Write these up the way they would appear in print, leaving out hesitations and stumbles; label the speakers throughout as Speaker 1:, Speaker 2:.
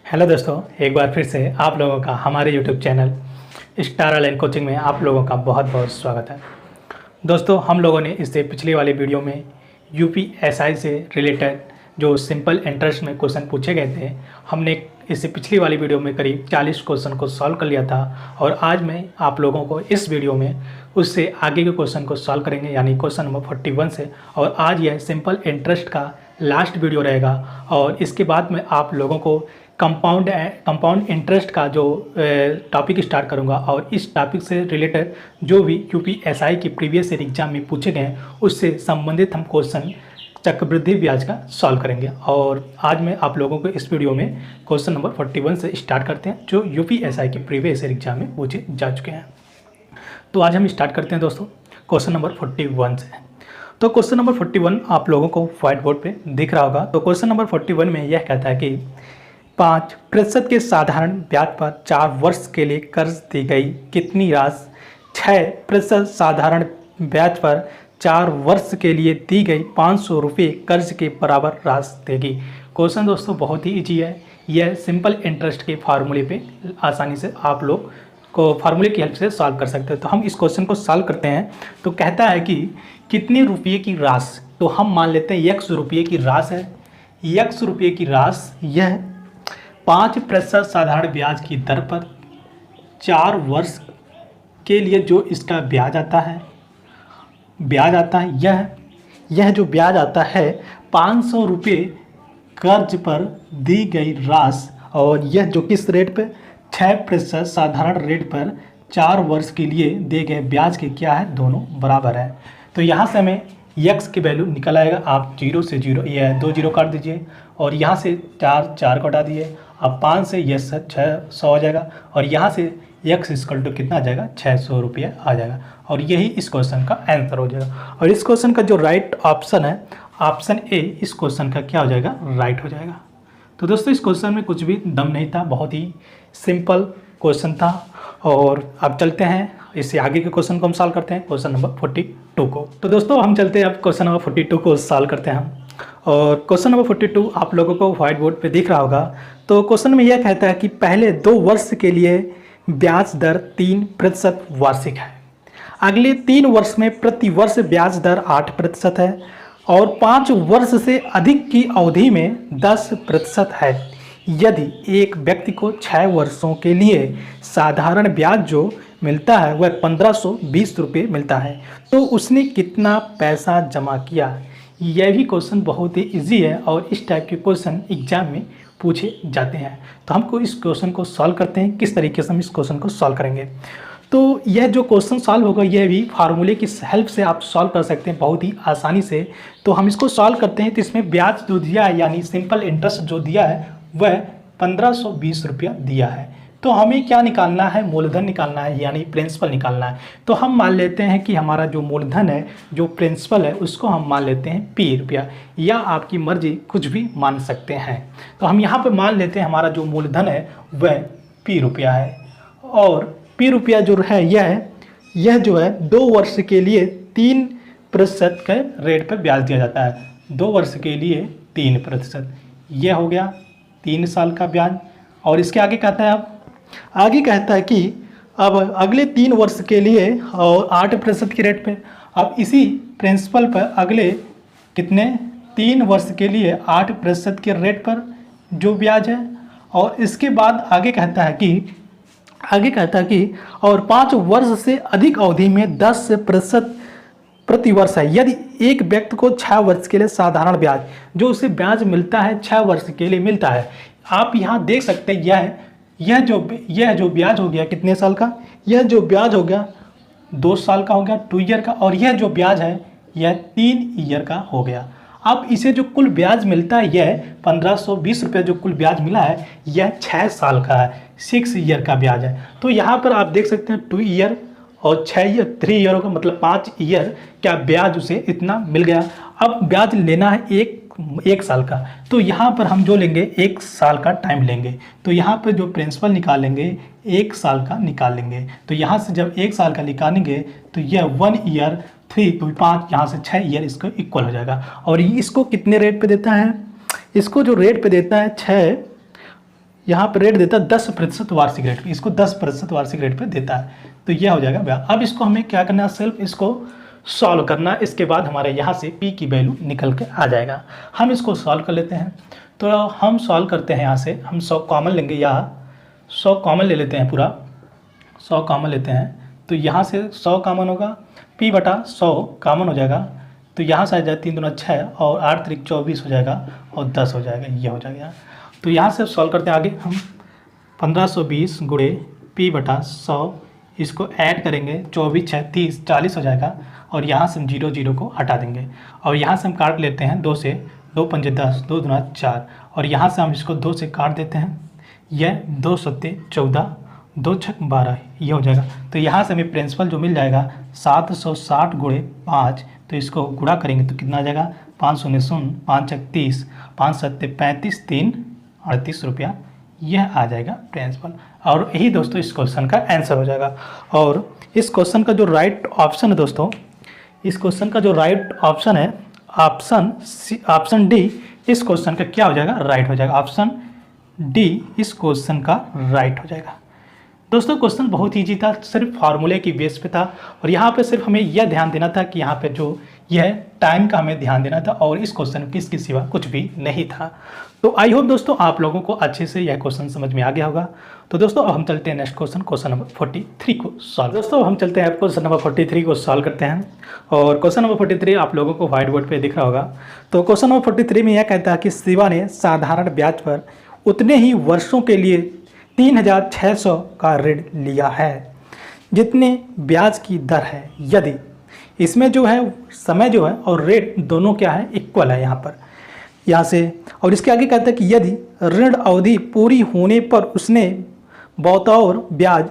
Speaker 1: Hello दोस्तों, एक बार फिर से आप लोगों का हमारे YouTube channel star online coaching में आप लोगों का बहुत बहुत स्वागत है। दोस्तों, हम लोगों ने इससे पिछली वाली वीडियो में यूपीएसआई से रिलेटेड जो सिंपल इंटरेस्ट में क्वेश्चन पूछे गए थे, हमने इससे पिछली वाली वीडियो में करीब 40 क्वेश्चन को सॉल्व कर लिया था। और आज मैं आप लोगों को इस वीडियो में उससे आगे के क्वेश्चन को सॉल्व करेंगे, यानी क्वेश्चन नंबर 41 से। और आज यह सिंपल इंटरेस्ट का लास्ट वीडियो रहेगा और इसके बाद में आप लोगों को कंपाउंड इंटरेस्ट का जो टॉपिक स्टार्ट करूंगा और इस टॉपिक से रिलेटेड जो भी यूपीएसआई की प्रीवियस ईयर एग्जाम में पूछे गए हैं उससे संबंधित हम क्वेश्चन चक्रवृद्धि ब्याज का सॉल्व करेंगे। और आज मैं आप लोगों को इस वीडियो में क्वेश्चन नंबर 41 से स्टार्ट करते हैं जो यूपीएसआई की प्रीवियस ईयर एग्जाम में पूछे जा चुके हैं। तो आज हम स्टार्ट करते हैं दोस्तों क्वेश्चन नंबर 41 से। तो क्वेश्चन नंबर 41 आप लोगों को व्हाइट बोर्ड पे दिख रहा होगा। तो क्वेश्चन नंबर 41 में यह कहता है कि 5% के साधारण ब्याज पर 4 वर्ष के लिए कर्ज दी गई कितनी राशि 6% साधारण ब्याज पर 4 वर्ष के लिए दी गई 500 रुपये कर्ज के बराबर राशि देगी। क्वेश्चन दोस्तों बहुत ही ईजी है। यह सिंपल इंटरेस्ट के फार्मूले पे आसानी से आप लोग को फार्मूले की हेल्प से सॉल्व कर सकते हैं। तो हम इस क्वेश्चन को सॉल्व करते हैं। तो कहता है कि कितने रुपये की राशि, तो हम मान लेते हैं x रुपये की राशि है। x रुपये की राशि यह 5% साधारण ब्याज की दर पर 4 वर्ष के लिए जो इसका ब्याज आता है यह जो ब्याज आता है 500 रुपये कर्ज पर दी गई राशि, और यह जो किस रेट पे 6% साधारण रेट पर 4 वर्ष के लिए दिए गए ब्याज के क्या है, दोनों बराबर है। तो यहाँ से हमें x की वैल्यू निकल आएगा। आप 0 से 0 यह 2 0 काट दीजिए और यहाँ से 4 कटा दिए। अब 5 से यह 600 हो जाएगा और यहाँ से x इक्वल टू कितना आ जाएगा, 600 रुपये आ जाएगा। और यही इस क्वेश्चन का आंसर हो जाएगा। और इस क्वेश्चन का जो राइट ऑप्शन है, ऑप्शन ए, इस क्वेश्चन का क्या हो जाएगा, राइट हो जाएगा। तो दोस्तों इस क्वेश्चन में कुछ भी दम नहीं था, बहुत ही सिंपल क्वेश्चन था। और अब चलते हैं इससे आगे के क्वेश्चन को हम सॉल्व करते हैं, क्वेश्चन नंबर 42 को। तो दोस्तों हम चलते हैं अब क्वेश्चन नंबर 42 को सॉल्व करते हैं हम। और क्वेश्चन नंबर 42 आप लोगों को व्हाइट बोर्ड पे दिख रहा होगा। तो क्वेश्चन में यह कहता है कि पहले 2 वर्ष के लिए ब्याज दर 3% वार्षिक है, अगले 3 वर्ष में प्रति वर्ष ब्याज दर 8% है और 5 वर्ष से अधिक की अवधि में 10% है। यदि एक व्यक्ति को 6 वर्षों के लिए साधारण ब्याज जो मिलता है वह 1520 रुपये मिलता है, तो उसने कितना पैसा जमा किया। यह भी क्वेश्चन बहुत ही इजी है और इस टाइप के क्वेश्चन एग्जाम में पूछे जाते हैं। तो हमको इस क्वेश्चन को सॉल्व करते हैं, किस तरीके से हम इस क्वेश्चन को सॉल्व करेंगे। तो यह जो क्वेश्चन सॉल्व होगा यह भी फार्मूले की हेल्प से आप सॉल्व कर सकते हैं बहुत ही आसानी से। तो हम इसको सॉल्व करते हैं। तो इसमें ब्याज जो दिया है यानी सिंपल इंटरेस्ट जो दिया है वह 1520 रुपया दिया है। तो हमें क्या निकालना है, मूलधन निकालना है यानी प्रिंसिपल निकालना है। तो हम मान लेते हैं कि हमारा जो मूलधन है, जो प्रिंसिपल है, उसको हम मान लेते हैं P रुपया, या आपकी मर्जी कुछ भी मान सकते हैं। तो हम यहाँ पर मान लेते हैं हमारा जो मूलधन है वह P रुपया है। और P रुपया जो है यह जो है 2 वर्ष के लिए 3% के रेट पर ब्याज दिया जाता है। 2 वर्ष के लिए 3%, यह हो गया 3 साल का ब्याज। और इसके आगे कहता है, अब आगे कहता है कि अब अगले 3 वर्ष के लिए और 8% की रेट पे, अब इसी प्रिंसिपल पर अगले कितने 3 वर्ष के लिए 8% के रेट पर जो ब्याज है। और इसके बाद आगे कहता है कि और 5 वर्ष से अधिक अवधि में 10% प्रति वर्ष है। यदि एक व्यक्ति को 6 वर्ष के लिए साधारण ब्याज जो उसे ब्याज मिलता है 6 वर्ष के लिए मिलता है। आप यहाँ देख सकते हैं यह जो ब्याज हो गया कितने साल का, यह जो ब्याज हो गया 2 साल का हो गया, 2 ईयर का। और यह जो ब्याज है यह 3 ईयर का हो गया। अब इसे जो कुल ब्याज मिलता है यह 1520 रुपये जो कुल ब्याज मिला है यह 6 साल का है, 6 ईयर का ब्याज है। तो यहाँ पर आप देख सकते हैं 2 ईयर और 6 ईयर 3 ईयरों का मतलब 5 ईयर क्या ब्याज उसे इतना मिल गया। अब ब्याज लेना है एक साल का, तो यहाँ पर हम जो लेंगे 1 साल का टाइम लेंगे। तो यहाँ पर जो प्रिंसिपल निकालेंगे 1 साल का निकालेंगे। तो यहाँ से जब 1 साल का निकालेंगे तो यह 1 ईयर 3 तो 5, यहाँ से 6 ईयर इसको इक्वल हो जाएगा। और इसको कितने रेट पे देता है, इसको जो रेट पे देता है 6 यहाँ पर रेट देता है 10% वार्षिक रेट पे, इसको 10% वार्षिक रेट पे देता है। तो यह हो जाएगा ब्याज। अब इसको हमें क्या करना है, सिर्फ इसको सॉल्व करना है। इसके बाद हमारे यहाँ से पी की वैल्यू निकल के आ जाएगा। हम इसको सॉल्व कर लेते हैं। तो हम सॉल्व करते हैं, यहाँ से हम 100 कॉमन लेंगे, या 100 कॉमन ले लेते हैं, पूरा 100 कॉमन लेते हैं। तो यहाँ से 100 कॉमन होगा, p बटा 100 कॉमन हो जाएगा। तो यहाँ से आ जाए 3 दूना 6 और 8 त्रिक 24 हो जाएगा और 10 हो जाएगा, ये हो जाएगा। तो यहाँ से सॉल्व करते हैं आगे हम 1520 गुणे p बटा 100, इसको ऐड करेंगे, 24 6 30 40 हो जाएगा। और यहाँ से हम 0 0 को हटा देंगे और यहाँ से हम काट लेते हैं 2 से, 2 पंजे 10, 2 दूना 4 और यहाँ से हम इसको 2 से काट देते हैं, यह 2 सत्ते 14, 2 छक 12, ये हो जाएगा। तो यहाँ से हमें प्रिंसिपल जो मिल जाएगा 760 गुणे 5, तो इसको गुणा करेंगे तो कितना आ जाएगा, 5 शून्य शून्य, 5 छक 30, 5 सत्ते 35, 3 38 रुपया, यह आ जाएगा प्रिंसिपल। और यही दोस्तों इस क्वेश्चन का आंसर हो जाएगा। और इस क्वेश्चन का जो राइट ऑप्शन है दोस्तों, इस क्वेश्चन का जो राइट ऑप्शन है ऑप्शन डी, इस क्वेश्चन का क्या हो जाएगा, राइट हो जाएगा। ऑप्शन डी इस क्वेश्चन का राइट हो जाएगा। दोस्तों क्वेश्चन बहुत ईजी था, सिर्फ फार्मूले की बेस पे था और यहाँ पे सिर्फ हमें यह ध्यान देना था कि यहाँ पे जो यह टाइम का हमें ध्यान देना था और इस क्वेश्चन की इसके सिवा कुछ भी नहीं था। तो आई होप दोस्तों आप लोगों को अच्छे से यह क्वेश्चन समझ में आ गया होगा। तो दोस्तों अब हम चलते हैं नेक्स्ट क्वेश्चन, क्वेश्चन नंबर 43 को सॉल्व। दोस्तों हम चलते हैं क्वेश्चन नंबर 43 को सॉल्व करते हैं और क्वेश्चन नंबर 43 आप लोगों को व्हाइट बोर्ड पे दिख रहा होगा। तो क्वेश्चन नंबर 43 में यह कहता है कि शिवा ने साधारण ब्याज पर उतने ही वर्षों के लिए 3600 का ऋण लिया है जितने ब्याज की दर है, यदि इसमें जो है समय जो है और रेट दोनों क्या है, इक्वल है यहाँ से। और इसके आगे कहता है कि यदि ऋण अवधि पूरी होने पर उसने बतौर ब्याज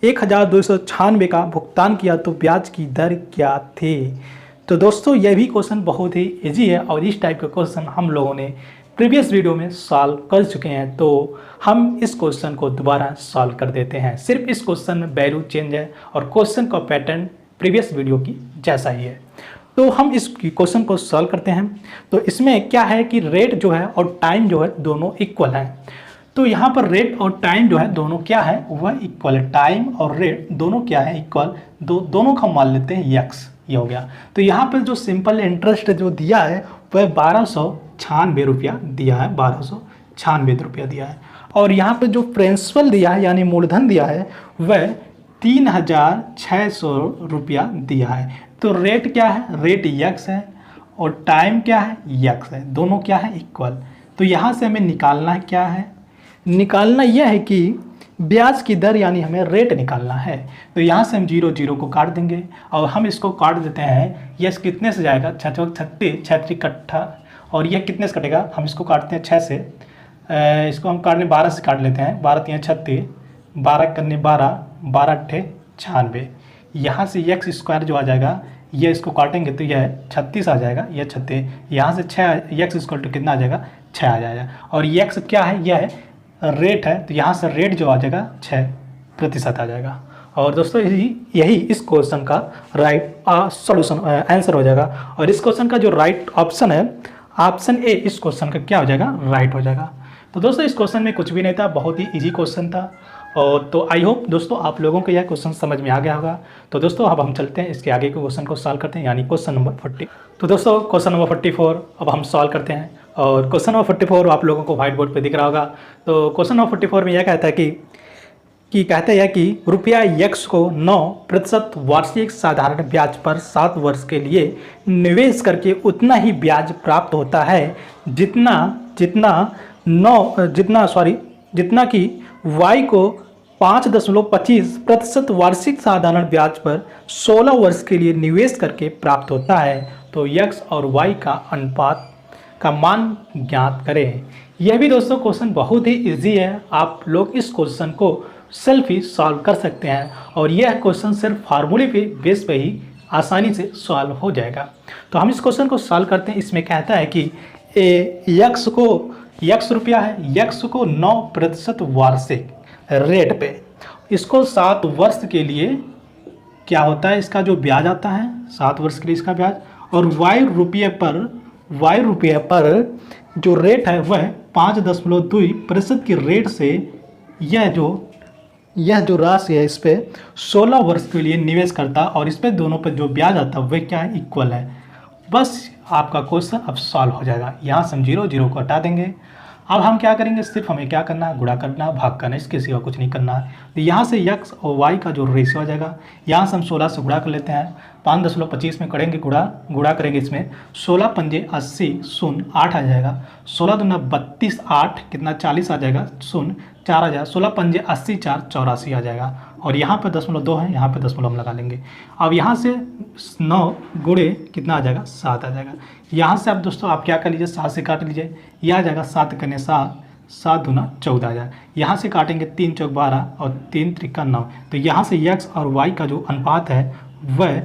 Speaker 1: 1296 का भुगतान किया तो ब्याज की दर क्या थी। तो दोस्तों यह भी क्वेश्चन बहुत ही इजी है और इस टाइप का क्वेश्चन हम लोगों ने प्रीवियस वीडियो में सॉल्व कर चुके हैं। तो हम इस क्वेश्चन को दोबारा सॉल्व कर देते हैं। सिर्फ इस क्वेश्चन में वैल्यू चेंज है और क्वेश्चन का पैटर्न प्रीवियस वीडियो की जैसा ही है। तो हम इस क्वेश्चन को सॉल्व करते हैं। तो इसमें क्या है कि रेट जो है और टाइम जो है दोनों इक्वल हैं। तो यहाँ पर रेट और टाइम जो है दोनों क्या है, वह इक्वल है। टाइम और रेट दोनों क्या है, इक्वल। दोनों का मान लेते हैं यक्स, ये हो गया। तो यहाँ पर जो सिंपल इंटरेस्ट जो दिया है वह 1296 रुपया दिया है, 1296 रुपया दिया है। और यहाँ पर जो प्रिंसिपल दिया है यानी मूलधन दिया है वह 3600 रुपया दिया है। तो रेट क्या है, रेट यक्स है और टाइम क्या है, यक्स है, दोनों क्या है, इक्वल। तो यहाँ से हमें निकालना है, क्या है निकालना, यह है कि ब्याज की दर यानी हमें रेट निकालना है। तो यहाँ से हम 0 0 को काट देंगे और हम इसको काट देते हैं, यह कितने से जाएगा, 36 36 इकट्ठा, और यह कितने से कटेगा, हम इसको काटते हैं 6 से, इसको हम काटने 12 से काट लेते हैं, 12 3 36, 12 करने 12, 12 8 96, यहाँ से यक्स स्क्वायर जो आ जाएगा, यह इसको काटेंगे तो यह 36 आ जाएगा, यह 36, यहाँ से 6 यक्स इक्वल टू कितना आ जाएगा, 6 आ जाएगा। और यक्स क्या है, यह है रेट है, तो यहाँ से रेट जो आ जाएगा 6% आ जाएगा। और दोस्तों यही इस क्वेश्चन का राइट सॉल्यूशन आंसर हो जाएगा। और इस क्वेश्चन का जो राइट ऑप्शन है ऑप्शन ए, इस क्वेश्चन का क्या हो जाएगा, राइट हो जाएगा। तो दोस्तों इस क्वेश्चन में कुछ भी नहीं था, बहुत ही इजी क्वेश्चन था। और तो आई होप दोस्तों आप लोगों को यह क्वेश्चन समझ में आ गया होगा। तो दोस्तों अब हम चलते हैं इसके आगे के क्वेश्चन को सॉल्व करते हैं, यानी क्वेश्चन नंबर 40। तो दोस्तों क्वेश्चन नंबर 44 अब हम सॉल्व करते हैं। और क्वेश्चन नंबर 44 आप लोगों को व्हाइट बोर्ड पे दिख रहा होगा। तो क्वेश्चन नंबर 44 में यह कहता है कि कहते हैं कि रुपया यक्स को 9% वार्षिक साधारण ब्याज पर 7 वर्ष के लिए निवेश करके उतना ही ब्याज प्राप्त होता है जितना कि y को 5.25% वार्षिक साधारण ब्याज पर 16 वर्ष के लिए निवेश करके प्राप्त होता है। तो x और y का अनुपात का मान ज्ञात करें। यह भी दोस्तों क्वेश्चन बहुत ही इजी है, आप लोग इस क्वेश्चन को सेल्फ ही सॉल्व कर सकते हैं और यह क्वेश्चन सिर्फ फार्मूले पे बेस पे ही आसानी से सॉल्व हो जाएगा। तो हम इस क्वेश्चन को सॉल्व करते हैं। इसमें कहता है कि यक्स रुपया है, यक्स को 9% वार्षिक रेट पे, इसको 7 वर्ष के लिए क्या होता है, इसका जो ब्याज आता है 7 वर्ष के लिए इसका ब्याज, और वाई रुपये पर जो रेट है वह 5.2% की रेट से यह जो राशि है इस पे 16 वर्ष के लिए निवेश करता और इस पे दोनों पे जो ब्याज आता है वह क्या है, इक्वल है। बस आपका क्वेश्चन अब सॉल्व हो जाएगा। यहाँ से हम 0 0 को हटा देंगे। अब हम क्या करेंगे, सिर्फ हमें क्या करना है, गुणा करना है, भाग करना है, इसके सिवा कुछ नहीं करना है। तो यहाँ से x और y का जो रेशियो आ जाएगा, यहाँ से हम 16 से गुणा कर लेते हैं। 5.25 में करेंगे गुणा करेंगे इसमें 16 पंजे 80 शून्य 8 आ जाएगा। 16 दूना 32 8 कितना 40 आ जाएगा, शून्य 4 आ जाएगा। 16 पंजे 80 4 84 आ जाएगा। और यहाँ पे 0.2 है, यहाँ पे 0.2 हम लगा लेंगे। अब यहाँ से 9 गुणे कितना आ जाएगा, 7 आ जाएगा। यहाँ से आप दोस्तों आप क्या कर लीजिए, 7 से काट लीजिए, यह आ जाएगा 7 करने 7, 7 दूना 14 आ जाएगा। यहाँ से काटेंगे 3 चौक 12 और 3 त्रिका 9। तो यहाँ से x और y का जो अनुपात है वह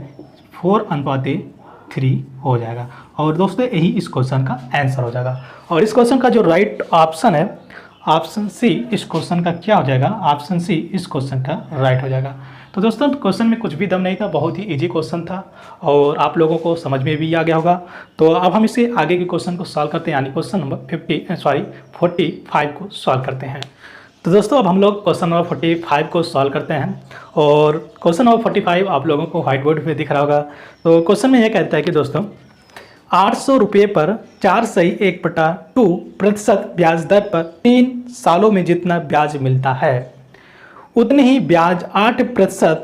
Speaker 1: 4:3 हो जाएगा। और दोस्तों यही इस क्वेश्चन का आंसर हो जाएगा। और इस क्वेश्चन का जो राइट ऑप्शन है ऑप्शन सी इस क्वेश्चन का क्या हो जाएगा, ऑप्शन सी इस क्वेश्चन का राइट हो जाएगा। तो दोस्तों क्वेश्चन में कुछ भी दम नहीं था, बहुत ही इजी क्वेश्चन था और आप लोगों को समझ में भी आ गया होगा। तो अब हम इसे आगे के क्वेश्चन को सॉल्व करते हैं, यानी क्वेश्चन नंबर 45 को सॉल्व करते हैं। तो दोस्तों अब हम लोग क्वेश्चन नंबर 45 को सॉल्व करते हैं। और क्वेश्चन नंबर 45 आप लोगों को व्हाइट बोर्ड पे दिख रहा होगा। तो क्वेश्चन में यह कहता है कि दोस्तों 800 रुपये पर 4/1/2% ब्याज दर पर 3 सालों में जितना ब्याज मिलता है उतने ही ब्याज 8%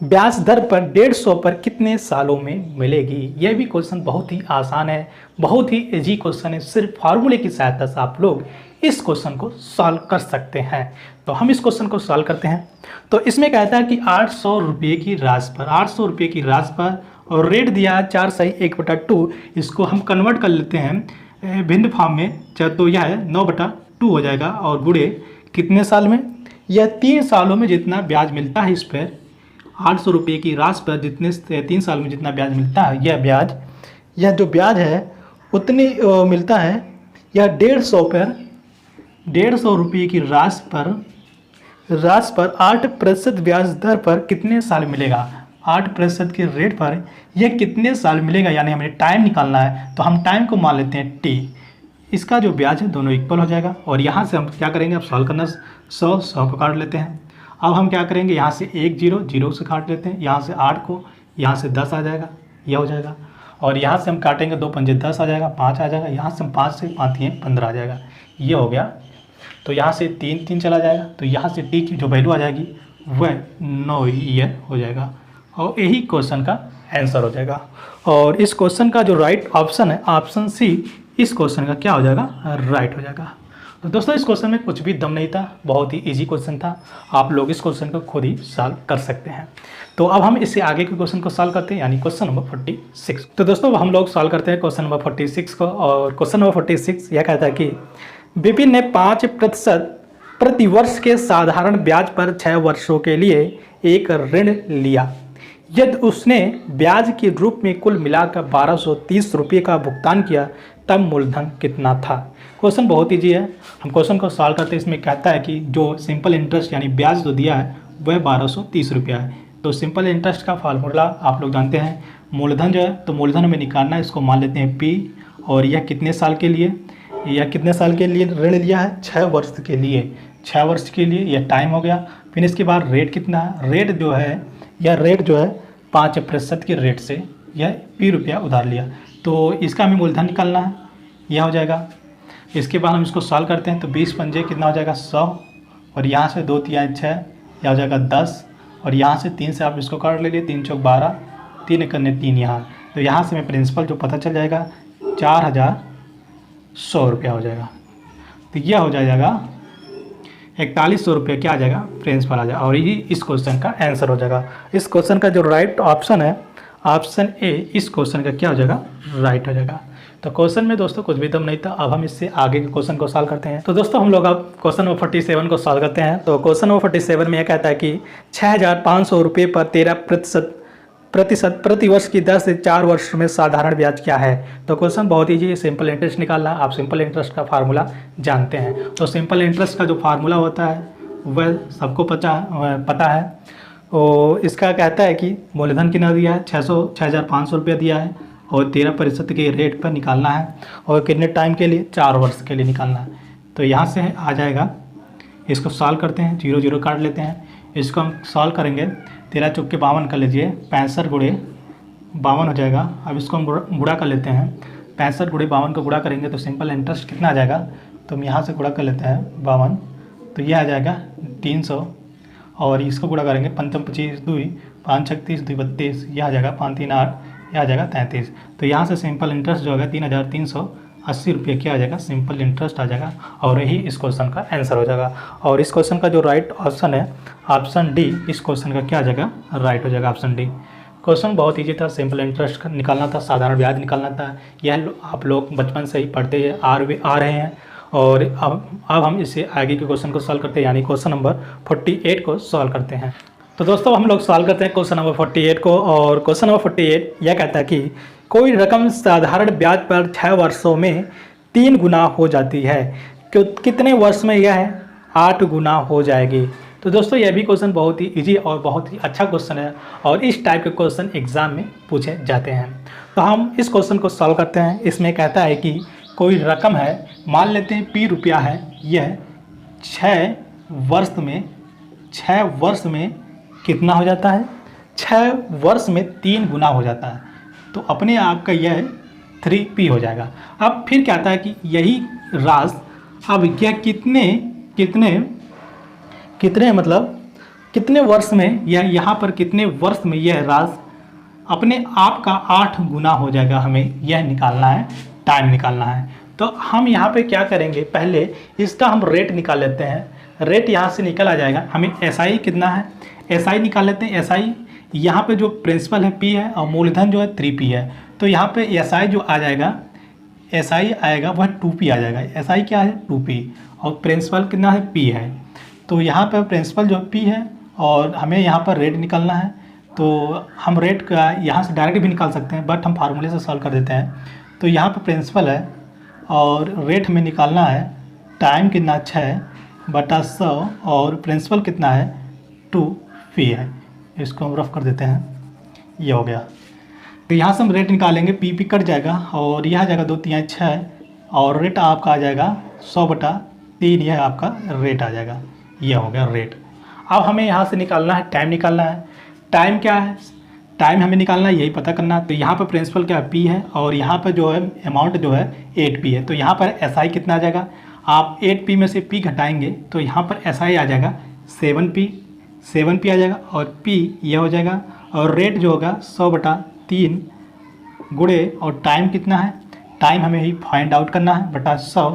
Speaker 1: ब्याज दर पर 150 पर कितने सालों में मिलेगी। यह भी क्वेश्चन बहुत ही आसान है, बहुत ही इजी क्वेश्चन है। सिर्फ फार्मूले की सहायता से आप लोग इस क्वेश्चन को सॉल्व कर सकते हैं। तो हम इस क्वेश्चन को सॉल्व करते हैं। तो इसमें कहता है कि 800 रुपये की राशि पर 800 रुपये की राशि पर और रेट दिया है 4/1/2। इसको हम कन्वर्ट कर लेते हैं भिन्न फॉर्म में, तो यह है 9/2 हो जाएगा। और गुणे कितने साल में, यह 3 सालों में जितना ब्याज मिलता है इस पर 800 रुपये की राशि पर जितने 3 साल में जितना ब्याज मिलता है, यह जो ब्याज है उतनी मिलता है। यह 150 रुपये की राशि पर 8% ब्याज दर पर कितने साल मिलेगा। 8% के रेट पर यह कितने साल मिलेगा, यानी हमें टाइम निकालना है। तो हम टाइम को मान लेते हैं t। इसका जो ब्याज है दोनों इक्वल हो जाएगा। और यहाँ से हम क्या करेंगे, अब सॉल्व करना 100 को काट लेते हैं। अब हम क्या करेंगे, यहाँ से 1 0 0 से काट लेते हैं, यहाँ से 8 को, यहाँ से 10 आ जाएगा, यह हो जाएगा। और यहाँ से हम काटेंगे 2 पंजे 10 आ जाएगा, 5 आ जाएगा। यहाँ से हम 5 से 5 3 15 आ जाएगा, ये हो गया। तो यहाँ से 3 3 चला जाएगा। तो यहाँ से टी की जो वैल्यू आ जाएगी वह 9 ईयर हो जाएगा। और यही क्वेश्चन का आंसर हो जाएगा। और इस क्वेश्चन का जो राइट ऑप्शन है ऑप्शन सी इस क्वेश्चन का क्या हो जाएगा, राइट हो जाएगा। तो दोस्तों इस क्वेश्चन में कुछ भी दम नहीं था, बहुत ही इजी क्वेश्चन था। आप लोग इस क्वेश्चन को खुद ही सॉल्व कर सकते हैं। तो अब हम इससे आगे के क्वेश्चन को सॉल्व करते हैं, यानी क्वेश्चन नंबर 46। तो दोस्तों हम लोग सॉल्व करते हैं क्वेश्चन नंबर 46 को। और क्वेश्चन नंबर 46 यह कहता है कि विपिन ने 5% प्रति वर्ष के साधारण ब्याज पर 6 वर्षों के लिए एक ऋण लिया। यदि उसने ब्याज के रूप में कुल मिलाकर 1230 रुपये का भुगतान किया तब मूलधन कितना था। क्वेश्चन बहुत ईजी है, हम क्वेश्चन को सॉल्व करते हैं। इसमें कहता है कि जो सिंपल इंटरेस्ट यानी ब्याज जो दिया है वह 1230 रुपया है। तो सिंपल इंटरेस्ट का फार्मूला आप लोग जानते हैं। मूलधन जो है तो मूलधन में निकालना है, इसको मान लेते हैं P। और यह कितने साल के लिए, ऋण लिया है 6 वर्ष के लिए। 6 वर्ष के लिए यह टाइम हो गया। फिर इसके बाद रेट कितना है, रेट जो है 5% के रेट से यह P रुपया उधार लिया। तो इसका हमें मूलधन निकालना है, यह हो जाएगा। इसके बाद हम इसको सॉल्व करते हैं। तो 20 पंजे कितना हो जाएगा 100। और यहाँ से 2 3 6 यह हो जाएगा 10। और यहाँ से 3 से आप इसको काट ले लिए, 3 चौक 12, 3 करने 3 यहाँ। तो यहाँ से हमें प्रिंसिपल जो पता चल जाएगा 4100 रुपया हो जाएगा। तो यह हो जाएगा 4100 रुपये क्या आ जाएगा, प्रिंसिपल आ जाएगा। और यही इस क्वेश्चन का आंसर हो जाएगा। इस क्वेश्चन का जो राइट ऑप्शन है ऑप्शन ए इस क्वेश्चन का क्या हो जाएगा, राइट हो जाएगा। तो क्वेश्चन में दोस्तों कुछ भी दम नहीं था। अब हम इससे आगे के क्वेश्चन को सॉल्व करते हैं। तो दोस्तों हम लोग अब क्वेश्चन नंबर 47 को सॉल्व करते हैं। तो क्वेश्चन नंबर 47 में यह कहता है कि 6500 रुपये पर 13% प्रति वर्ष की दर से 4 वर्ष में साधारण ब्याज क्या है। तो क्वेश्चन बहुत ईजी, सिंपल इंटरेस्ट निकालना। आप सिंपल इंटरेस्ट का फार्मूला जानते हैं। तो सिंपल इंटरेस्ट का जो फार्मूला होता है वह सबको पता है। और इसका कहता है कि मूलधन कितना दिया है 6500 रुपया दिया है और 13% के रेट पर निकालना है। और कितने टाइम के लिए, 4 वर्ष के लिए निकालना है। तो यहाँ से आ जाएगा, इसको सॉल्व करते हैं, 0 0 काट लेते हैं। इसको हम सॉल्व करेंगे, 13 चौके 52 कर लीजिए, 65 गुणे 52 हो जाएगा। अब इसको हम गुणा कर लेते हैं, 65 गुणे 52 को गुणा करेंगे तो सिंपल इंटरेस्ट कितना आ जाएगा, तो हम यहाँ से गुणा कर लेते हैं 52, तो यह आ जाएगा 300। और इसको गुणा करेंगे 5 25 2 5 36 2 32, यह आ जाएगा 5 3 8, यह आ जाएगा 33। तो यहाँ से सिंपल इंटरेस्ट जो होगा 3380 रुपये क्या आ जाएगा, सिंपल इंटरेस्ट आ जाएगा। और यही इस क्वेश्चन का आंसर हो जाएगा। और इस क्वेश्चन का जो राइट ऑप्शन है ऑप्शन डी, इस क्वेश्चन का क्या आ जाएगा, राइट हो जाएगा ऑप्शन डी। क्वेश्चन बहुत ईजी था, सिंपल इंटरेस्ट निकालना था, साधारण ब्याज निकालना था। यह आप लोग बचपन से ही पढ़ते आ रहे हैं। और अब हम इसे आगे के क्वेश्चन को सॉल्व करते हैं, यानी क्वेश्चन नंबर 48 को सॉल्व करते हैं। तो दोस्तों हम लोग सॉल्व करते हैं क्वेश्चन नंबर 48 को। और क्वेश्चन नंबर 48 यह कहता है कि कोई रकम साधारण ब्याज पर 6 वर्षों में 3 गुना हो जाती है, कितने वर्ष में यह 8 गुना हो जाएगी। तो दोस्तों यह भी क्वेश्चन बहुत ही इजी और बहुत ही अच्छा क्वेश्चन है, और इस टाइप के क्वेश्चन एग्जाम में पूछे जाते हैं। तो हम इस क्वेश्चन को सॉल्व करते हैं। इसमें कहता है कि कोई रकम है, मान लेते हैं P रुपया है, यह 6 वर्ष में कितना हो जाता है, 6 वर्ष में 3 गुना हो जाता है। तो अपने आप का यह 3P हो जाएगा। अब फिर कहता है कि यही राशि अब यह कितने मतलब कितने वर्ष में, यह यहाँ पर कितने वर्ष में यह राशि अपने आप का 8 गुना हो जाएगा। हमें यह निकालना है, टाइम निकालना है। तो हम यहाँ पे क्या करेंगे, पहले इसका हम रेट निकाल लेते हैं। रेट यहाँ से निकल आ जाएगा। हमें SI कितना है, SI निकाल लेते हैं। SI यहाँ पे जो प्रिंसिपल है P है और मूलधन जो है 3P है। तो यहाँ पे SI जो आ जाएगा, SI आएगा वह 2P आ जाएगा। SI क्या है, 2P, और प्रिंसिपल कितना है, P है। तो यहाँ पर प्रिंसिपल जो P है और हमें यहाँ पर रेट निकालना है। तो हम रेट का यहाँ से डायरेक्ट भी निकाल सकते हैं, बट हम फार्मूले से सॉल्व कर देते हैं। तो यहाँ पर प्रिंसिपल है और रेट हमें निकालना है, टाइम कितना 6/100 और प्रिंसिपल कितना है 2P है। इसको हम रफ कर देते हैं, ये हो गया। तो यहाँ से हम रेट निकालेंगे, P कट जाएगा और यह आ जाएगा 2 3 6 और रेट आपका आ जाएगा 100/3, यह आपका रेट आ जाएगा। यह हो गया रेट। अब हमें यहाँ से निकालना है, टाइम निकालना है। टाइम क्या है, टाइम हमें निकालना है, यही पता करना है। तो यहाँ पर प्रिंसिपल क्या है, P है, और यहाँ पर जो है अमाउंट जो है 8P है। तो यहाँ पर SI कितना आ जाएगा, आप 8P में से P घटाएंगे तो यहाँ पर SI आ जाएगा 7P आ जाएगा, और P यह हो जाएगा, और रेट जो होगा 100/3 गुणे, और टाइम कितना है, टाइम हमें ही फाइंड आउट करना है, बटा 100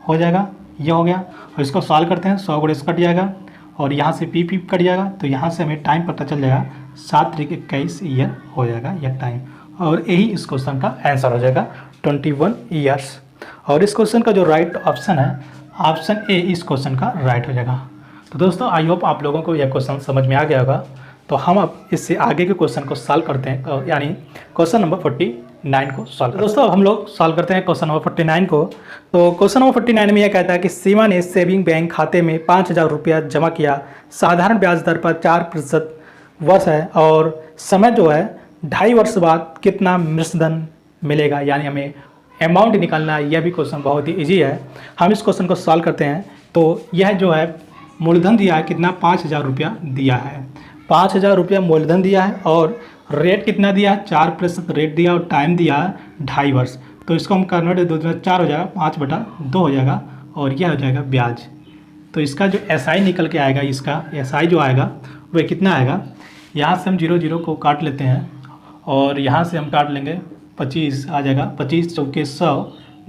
Speaker 1: हो जाएगा। यह हो गया। और इसको सॉल्व करते हैं, 100 गुणे से कट जाएगा और यहाँ से P कट जाएगा। तो यहाँ से हमें टाइम पता चल जाएगा, 7 × 21 ईयर हो जाएगा यह टाइम। और यही इस क्वेश्चन का आंसर हो जाएगा 21 ईयर्स। और इस क्वेश्चन का जो राइट ऑप्शन है ऑप्शन ए, इस क्वेश्चन का राइट हो जाएगा। तो दोस्तों आई होप आप लोगों को यह क्वेश्चन समझ में आ गया होगा। तो हम अब इससे आगे के क्वेश्चन को सॉल्व करते हैं, यानी क्वेश्चन नंबर 49 को सॉल्व। दोस्तों अब हम लोग सॉल्व करते हैं क्वेश्चन नंबर 49 को। तो क्वेश्चन नंबर 49 में यह कहता है कि सीमा ने सेविंग बैंक खाते में 5000 रुपया जमा किया, साधारण ब्याज दर पर 4% वर्ष है, और समय जो है 2.5 वर्ष बाद कितना मिश्रधन मिलेगा, यानी हमें अमाउंट निकालना है। यह भी क्वेश्चन बहुत ही ईजी है। हम इस क्वेश्चन को सॉल्व करते हैं। तो यह जो है मूलधन दिया है कितना, 5000 रुपया दिया है, 5000 रुपया मूलधन दिया है, और रेट कितना दिया है, 4% रेट दिया, और टाइम दिया है 2.5 वर्ष। तो इसको हम कन्वर्ट 2 × 4 हो जाएगा, 5/2 हो जाएगा, और यह हो जाएगा ब्याज। तो इसका जो SI निकल के आएगा, इसका SI जो आएगा वह कितना आएगा, यहाँ से हम 0 0 को काट लेते हैं, और यहाँ से हम काट लेंगे 25 आ जाएगा, 25 चौके 100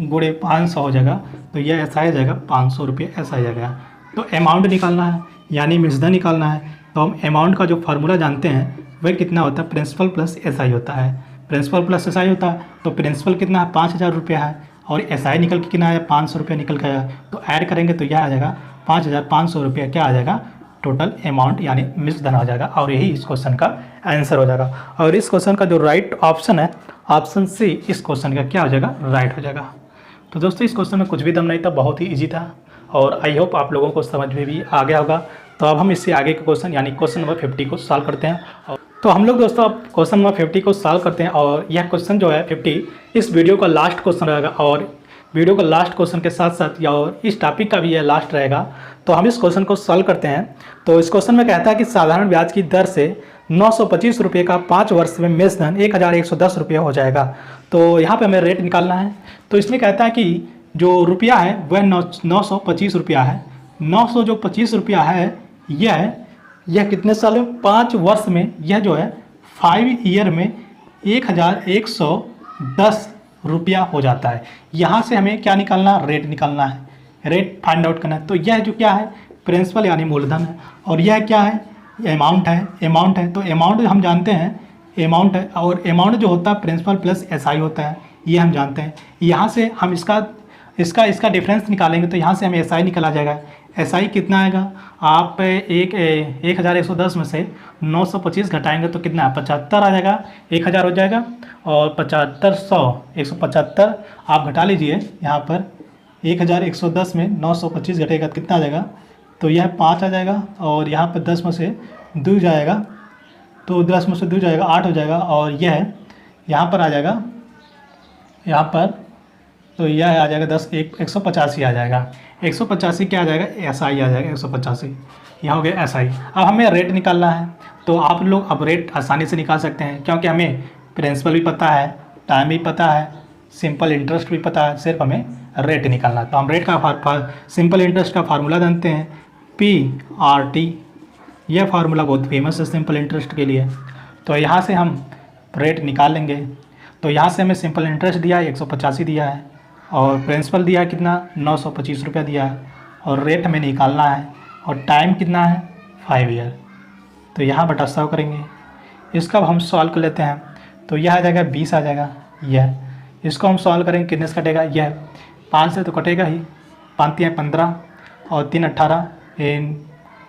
Speaker 1: गुणे 500 हो जाएगा। तो यह SI आ जाएगा 500 रुपये SI आ जाएगा। तो अमाउंट निकालना है, यानी मिश्रधन निकालना है। तो हम अमाउंट का जो फार्मूला जानते हैं वह कितना होता है, प्रिंसिपल प्लस SI होता है। प्रिंसिपल प्लस SI होता है, तो प्रिंसिपल कितना है, 5000 रुपया है, और SI निकल के कितना आया, 500 रुपया निकल के आया। तो ऐड करेंगे तो यह आ जाएगा 5500 रुपया क्या आ जाएगा, टोटल अमाउंट यानी मिश्रधन आ जाएगा। और यही इस क्वेश्चन का आंसर हो जाएगा। और इस क्वेश्चन का जो राइट ऑप्शन है ऑप्शन सी, इस क्वेश्चन का क्या हो जाएगा, राइट हो जाएगा। तो दोस्तों इस क्वेश्चन में कुछ भी दम नहीं था, बहुत ही ईजी था, और आई होप आप लोगों को समझ में भी आ गया होगा। तो अब हम इससे आगे के क्वेश्चन यानी क्वेश्चन नंबर 50 को सॉल्व करते हैं। तो हम लोग दोस्तों अब क्वेश्चन नंबर 50 को सॉल्व करते हैं, और यह क्वेश्चन जो है 50 इस वीडियो का लास्ट क्वेश्चन रहेगा, और वीडियो का लास्ट क्वेश्चन के साथ साथ या और इस टॉपिक का भी यह लास्ट रहेगा। तो हम इस क्वेश्चन को सॉल्व करते हैं। तो इस क्वेश्चन में कहता है कि साधारण ब्याज की दर से 925 रुपये का 5 वर्ष में मेष धन 1110 रुपये हो जाएगा। तो यहाँ पे हमें रेट निकालना है। तो इसमें कहता है कि जो रुपया है वह 925 रुपया है। 925 रुपया है यह कितने साल में, 5 वर्ष में, यह जो है 5 ईयर में 1110 रुपया हो जाता है। यहाँ से हमें क्या निकालना, रेट निकालना है, रेट फाइंड आउट करना है। तो यह जो क्या है, प्रिंसिपल यानी मूलधन है, और यह क्या है, अमाउंट है। तो अमाउंट हम जानते हैं, अमाउंट है, और अमाउंट जो होता है प्रिंसिपल प्लस एसआई होता है, ये हम जानते हैं। यहाँ से हम इसका डिफरेंस निकालेंगे। तो यहाँ से हमें एसआई निकला जाएगा। एसआई कितना आएगा, आप 1110 में से 925 घटाएंगे तो कितना, 75 आ जाएगा। 1000 हो जाएगा और 75 100 175 आप घटा लीजिए। यहाँ पर 1110 में 925 घटेगा कितना आ जाएगा, तो यह 5 आ जाएगा, और यहाँ पर 10 में से 2 जाएगा, तो 10 में से 2 जाएगा 8 हो जाएगा, और यह यहाँ पर आ जाएगा, यहाँ पर तो यह आ जाएगा 185 आ जाएगा। 185 क्या आ जाएगा, एसआई आ जाएगा 185। यहाँ हो गया एसआई। अब हमें रेट निकालना है। तो आप लोग अब रेट आसानी से निकाल सकते हैं, क्योंकि हमें प्रिंसिपल भी पता है, टाइम भी पता है, सिंपल इंटरेस्ट भी पता है, सिर्फ हमें रेट निकालना है। तो हम रेट का सिंपल इंटरेस्ट का फार्मूला जानते हैं, PRT। यह फार्मूला बहुत फेमस है सिंपल इंटरेस्ट के लिए। तो यहाँ से हम रेट निकाल लेंगे। तो यहाँ से हमें सिंपल इंटरेस्ट दिया है 185 दिया है, और प्रिंसिपल दिया है कितना, 925 रुपया दिया है, और रेट हमें निकालना है, और टाइम कितना है, 5 ईयर। तो यहाँ बटा 100 करेंगे। इसका हम सॉल्व कर लेते हैं। तो यह आ जाएगा 20 आ जाएगा। यह इसको हम सॉल्व करेंगे, कितने से कटेगा, यह 5 से तो कटेगा ही, 5 या 15 और 3 18,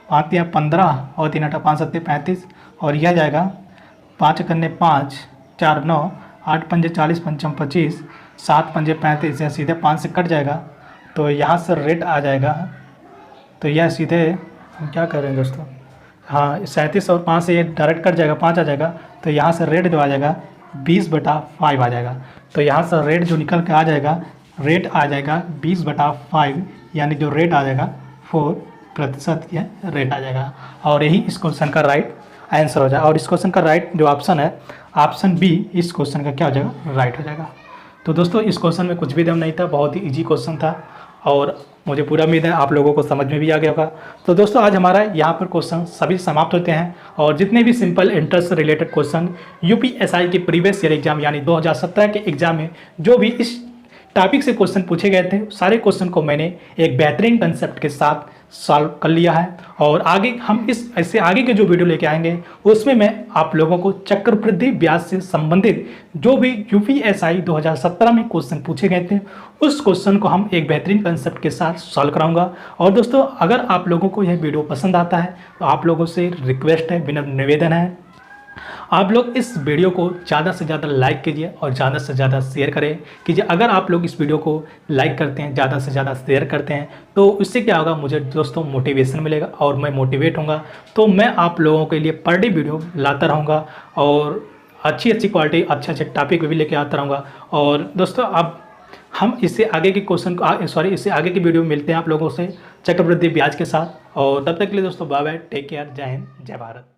Speaker 1: 5 या 15 और 3 18 5 7 35, और यह जाएगा 5 करने 5 4 9 8 पंजे 40 पंचम 25 7 पंजे 35, या सीधे 5 से कट जाएगा। तो यहाँ से रेट आ जाएगा। तो यह सीधे हम क्या कर रहे हैं दोस्तों, हाँ 37 और 5 से ये डायरेक्ट कट जाएगा, 5 आ जाएगा। तो यहाँ से रेट जो आ जाएगा 20/5 आ जाएगा। तो यहाँ से रेट जो निकल के आ जाएगा, रेट आ जाएगा 20/5, यानी जो रेट आ जाएगा 4% यह रेट आ जाएगा। और यही इस क्वेश्चन का राइट आंसर हो जाएगा। और इस क्वेश्चन का राइट जो ऑप्शन है, ऑप्शन बी, इस क्वेश्चन का क्या हो जाएगा, राइट हो जाएगा। तो दोस्तों इस क्वेश्चन में कुछ भी दम नहीं था, बहुत ही इजी क्वेश्चन था, और मुझे पूरा उम्मीद है आप लोगों को समझ में भी आ गया होगा। तो दोस्तों आज हमारा यहाँ पर क्वेश्चन सभी समाप्त होते हैं, और जितने भी सिंपल इंटरेस्ट से रिलेटेड क्वेश्चन यूपीएसआई के प्रीवियस ईयर एग्जाम यानी 2017 के एग्जाम में जो भी इस टॉपिक से क्वेश्चन पूछे गए थे, सारे क्वेश्चन को मैंने एक बेहतरीन कंसेप्ट के साथ सॉल्व कर लिया है। और आगे हम ऐसे आगे के जो वीडियो लेके आएंगे उसमें मैं आप लोगों को चक्रवृद्धि ब्याज से संबंधित जो भी यूपीएसआई 2017 में क्वेश्चन पूछे गए थे, उस क्वेश्चन को हम एक बेहतरीन कंसेप्ट के साथ सॉल्व कराऊंगा। और दोस्तों अगर आप लोगों को यह वीडियो पसंद आता है तो आप लोगों से रिक्वेस्ट है, विनम्र निवेदन है, आप लोग इस वीडियो को ज़्यादा से ज़्यादा लाइक कीजिए और ज़्यादा से ज़्यादा शेयर करें कीजिए। अगर आप लोग इस वीडियो को लाइक करते हैं, ज़्यादा से ज़्यादा शेयर करते हैं, तो इससे क्या होगा, मुझे दोस्तों मोटिवेशन मिलेगा और मैं मोटिवेट होऊंगा। तो मैं आप लोगों के लिए पर डे वीडियो लाता रहूँगा, और अच्छी क्वालिटी अच्छे टॉपिक भी लेके आता रहूँगा। और दोस्तों अब हम इससे आगे के इससे आगे की वीडियो में मिलते हैं आप लोगों से चक्रवृद्धि ब्याज के साथ। और तब तक के लिए दोस्तों बाय बाय, टेक केयर, जय हिंद, जय भारत।